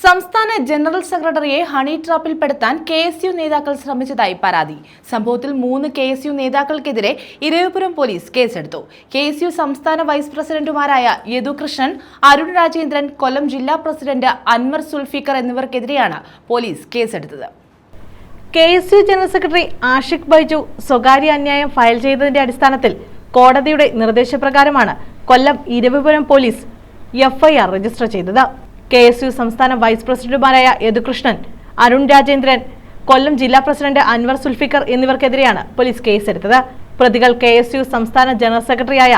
സംസ്ഥാന ജനറൽ സെക്രട്ടറിയെ honey ട്രാപ്പിൽപ്പെടുത്താൻ KSU നേതാക്കൾ ശ്രമിച്ചതായി പരാതി. സംഭവത്തിൽ 3 KSU നേതാക്കൾക്കെതിരെ ഇരവിപുരം പോലീസ് കേസെടുത്തു. KSU സംസ്ഥാന വൈസ് പ്രസിഡന്റുമാരായ യദുകൃഷ്ണൻ, അരുൺ രാജേന്ദ്രൻ, കൊല്ലം ജില്ലാ പ്രസിഡന്റ് അൻവർ സുൽഫിക്കർ എന്നിവർക്കെതിരെയാണ് പോലീസ് കേസെടുത്തത്. KSU general secretary Ashiq Baiju സ്വകാര്യ അന്യായം ഫയൽ ചെയ്തതിന്റെ അടിസ്ഥാനത്തിൽ കോടതിയുടെ നിർദ്ദേശപ്രകാരമാണ് Kollam Eravipuram police FIR register ചെയ്തത്. KSU സംസ്ഥാന വൈസ് പ്രസിഡന്റുമാരായ യദുകൃഷ്ണൻ, അരുൺ രാജേന്ദ്രൻ, കൊല്ലം ജില്ലാ പ്രസിഡന്റ് അൻവർ സുൽഫിക്കർ എന്നിവർക്കെതിരെയാണ് പോലീസ് കേസെടുത്തത്. പ്രതികൾ KSU സംസ്ഥാന ജനറൽ സെക്രട്ടറിയായ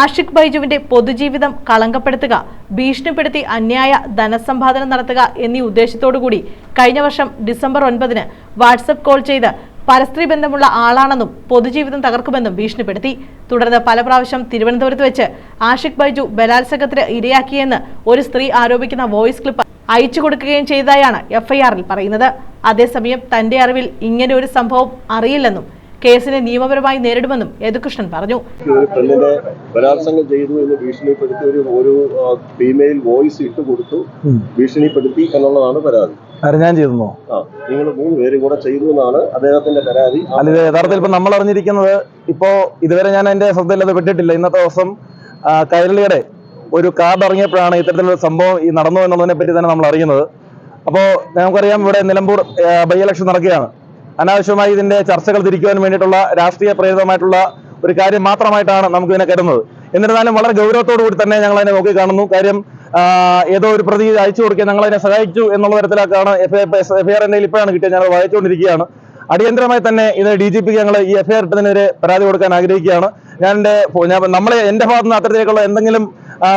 ആഷിഖ് ബൈജുവിന്റെ പൊതുജീവിതം കളങ്കപ്പെടുത്തുക, ഭീഷണിപ്പെടുത്തി അന്യായ ധനസമ്പാദനം നടത്തുക എന്നീ ഉദ്ദേശത്തോടുകൂടി കഴിഞ്ഞ വർഷം ഡിസംബർ 9-ന് വാട്സ്ആപ്പ് കോൾ ചെയ്ത് പരസ്ത്രീ ബന്ധമുള്ള ആളാണെന്നും പൊതുജീവിതം തകർക്കുമെന്നും ഭീഷണിപ്പെടുത്തി. തുടർന്ന് പല പ്രാവശ്യം തിരുവനന്തപുരത്ത് വെച്ച് ആഷിഖ് ബൈജു ബലാത്സംഗത്തിന് ഇരയാക്കിയെന്ന് ഒരു സ്ത്രീ ആരോപിക്കുന്ന വോയിസ് ക്ലിപ്പ് അയച്ചു കൊടുക്കുകയും ചെയ്തതായാണ് FIR-ൽ പറയുന്നത്. അതേസമയം തന്റെ അറിവിൽ ഇങ്ങനെ ഒരു സംഭവം അറിയില്ലെന്നും കേസിനെ നിയമപരമായി നേരിടുമെന്നും യദുകൃഷ്ണൻ പറഞ്ഞു. പെണ്ണിനെ ബലാത്സംഗം ചെയ്തു എന്ന് ഭീഷണിപ്പെടുത്തി ഒരു ഫീമെയിൽ വോയിസ് ഇട്ട് കൊടുത്തു, ഭീഷണിപ്പെടുത്തി എന്നുള്ളതാണ് പരാതി. ഞാൻ ചെയ്തെന്നോ? നിങ്ങൾ 3 പേരും കൂടെ ചെയ്തു എന്നാണ് അദ്ദേഹത്തിന്റെ പരാതി. അല്ല, ഇത് യഥാർത്ഥത്തിൽ ഇപ്പൊ നമ്മൾ അറിഞ്ഞിരിക്കുന്നത്, ഇപ്പോ ഇതുവരെ ഞാൻ എന്റെ ശ്രദ്ധയിൽ അത് പെട്ടിട്ടില്ല. ഇന്നത്തെ ദിവസം കൈരളിയുടെ ഒരു കാർഡ് ഇറങ്ങിയപ്പോഴാണ് ഇത്തരത്തിലുള്ള സംഭവം ഈ നടന്നു എന്നുള്ളതിനെ പറ്റി തന്നെ നമ്മൾ അറിയുന്നത്. അപ്പോൾ നമുക്കറിയാം, ഇവിടെ നിലമ്പൂർ ബൈ ഇലക്ഷൻ നടക്കുകയാണ്. അനാവശ്യമായി ഇതിന്റെ ചർച്ചകൾ തിരിക്കുവാൻ വേണ്ടിയിട്ടുള്ള രാഷ്ട്രീയ പ്രേരിതമായിട്ടുള്ള ഒരു കാര്യം മാത്രമായിട്ടാണ് നമുക്ക് ഇതിനെ കരുതുന്നത്. എന്നിരുന്നാലും വളരെ ഗൗരവത്തോടു കൂടി തന്നെ ഞങ്ങൾ അതിനെ നോക്കി കാണുന്നു. കാര്യം ഏതോ ഒരു പ്രതി അയച്ചു കൊടുക്കുക, ഞങ്ങൾ അതിനെ സഹായിച്ചു എന്നുള്ള തരത്തിലേക്കാണ് FIR എന്റെ ഇപ്പോഴാണ് കിട്ടിയത്. ഞങ്ങൾ വായിച്ചുകൊണ്ടിരിക്കുകയാണ്. അടിയന്തരമായി തന്നെ ഇത് DGPക്ക് ഞങ്ങൾ ഈ FIR ഇട്ടതിനെതിരെ പരാതി കൊടുക്കാൻ ആഗ്രഹിക്കുകയാണ്. എന്റെ ഭാഗത്ത് നിന്ന് അത്തരത്തിലേക്കുള്ള എന്തെങ്കിലും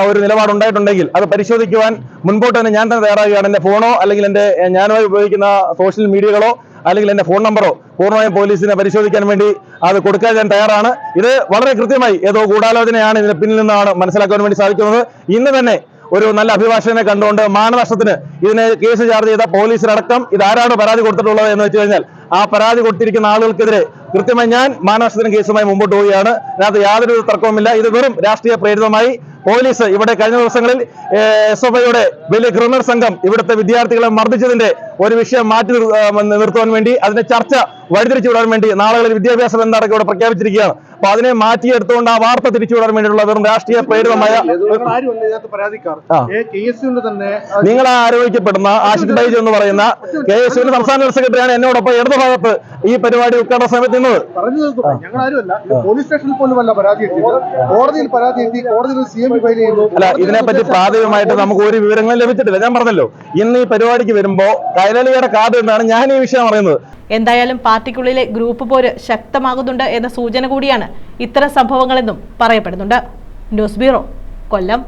ഒരു നിലപാടുണ്ടായിട്ടുണ്ടെങ്കിൽ അത് പരിശോധിക്കുവാൻ മുൻപോട്ട് തന്നെ ഞാൻ തന്നെ തയ്യാറാകുകയാണ്. എന്റെ ഫോണോ അല്ലെങ്കിൽ ഞാനുമായി ഉപയോഗിക്കുന്ന സോഷ്യൽ മീഡിയകളോ അല്ലെങ്കിൽ എന്റെ ഫോൺ നമ്പറോ പൂർണ്ണമായും പോലീസിനെ പരിശോധിക്കാൻ വേണ്ടി അത് കൊടുക്കാൻ ഞാൻ തയ്യാറാണ്. ഇത് വളരെ കൃത്യമായി ഏതോ ഗൂഢാലോചനയാണ് ഇതിന് പിന്നിൽ നിന്നാണ് മനസ്സിലാക്കാൻ വേണ്ടി സാധിക്കുന്നത്. ഇന്ന് തന്നെ ഒരു നല്ല അഭിഭാഷകനെ കണ്ടുകൊണ്ട് മാനനഷ്ടത്തിന് ഇതിനെ കേസ് ചാർജ് ചെയ്ത പോലീസിനടക്കം ഇതാരാണ് പരാതി കൊടുത്തിട്ടുള്ളത് എന്ന് വെച്ച് കഴിഞ്ഞാൽ ആ പരാതി കൊടുത്തിരിക്കുന്ന ആളുകൾക്കെതിരെ കൃത്യമായി ഞാൻ മാനനഷ്ടത്തിന് കേസുമായി മുമ്പോട്ട് പോവുകയാണ്. അതിനകത്ത് യാതൊരു തർക്കവുമില്ല. ഇത് വെറും രാഷ്ട്രീയ പ്രേരിതമായി പോലീസ് ഇവിടെ കഴിഞ്ഞ ദിവസങ്ങളിൽ SFIയുടെ വലിയ ക്രിമിനൽ സംഘം ഇവിടുത്തെ വിദ്യാർത്ഥികളെ മർദ്ദിച്ചതിന്റെ ഒരു വിഷയം മാറ്റി നിർത്തുവാൻ വേണ്ടി, അതിന്റെ ചർച്ച വഴിതിരിച്ചു വിടാൻ വേണ്ടി നാളുകളിൽ വിദ്യാഭ്യാസ ബന്ധമൊക്കെ ഇവിടെ പ്രഖ്യാപിച്ചിരിക്കുകയാണ്. അപ്പൊ അതിനെ മാറ്റിയെടുത്തുകൊണ്ട് ആ വാർത്ത തിരിച്ചുവിടാൻ വേണ്ടിയിട്ടുള്ള വെറും രാഷ്ട്രീയ പ്രേരിതമായ നിങ്ങൾ ആരോപിക്കപ്പെടുന്ന ആഷിഖ് ബൈജു എന്ന് പറയുന്ന KSUവിന്റെ സംസ്ഥാന ജനറൽ സെക്രട്ടറിയാണ് എന്നോടൊപ്പം ഇടതുഭാഗത്ത് ഈ പരിപാടി ഉദ്ഘാടന സമയത്ത് നിന്നത്. അല്ല, ഇതിനെപ്പറ്റി പ്രാഥമികമായിട്ട് നമുക്ക് ഒരു വിവരങ്ങളും ലഭിച്ചിട്ടില്ല. ഞാൻ പറഞ്ഞല്ലോ, ഇന്ന് ഈ പരിപാടിക്ക് വരുമ്പോ കൈരളിയുടെ കാർഡ് എന്നാണ് ഞാൻ ഈ വിഷയം പറയുന്നത്. എന്തായാലും പാർട്ടിക്കുള്ളിലെ ഗ്രൂപ്പ് പോര് ശക്തമാകുന്നുണ്ട് എന്ന സൂചന കൂടിയാണ് ഇത്തരം സംഭവങ്ങളെന്നും പറയപ്പെടുന്നുണ്ട്. ന്യൂസ് ബ്യൂറോ, കൊല്ലം.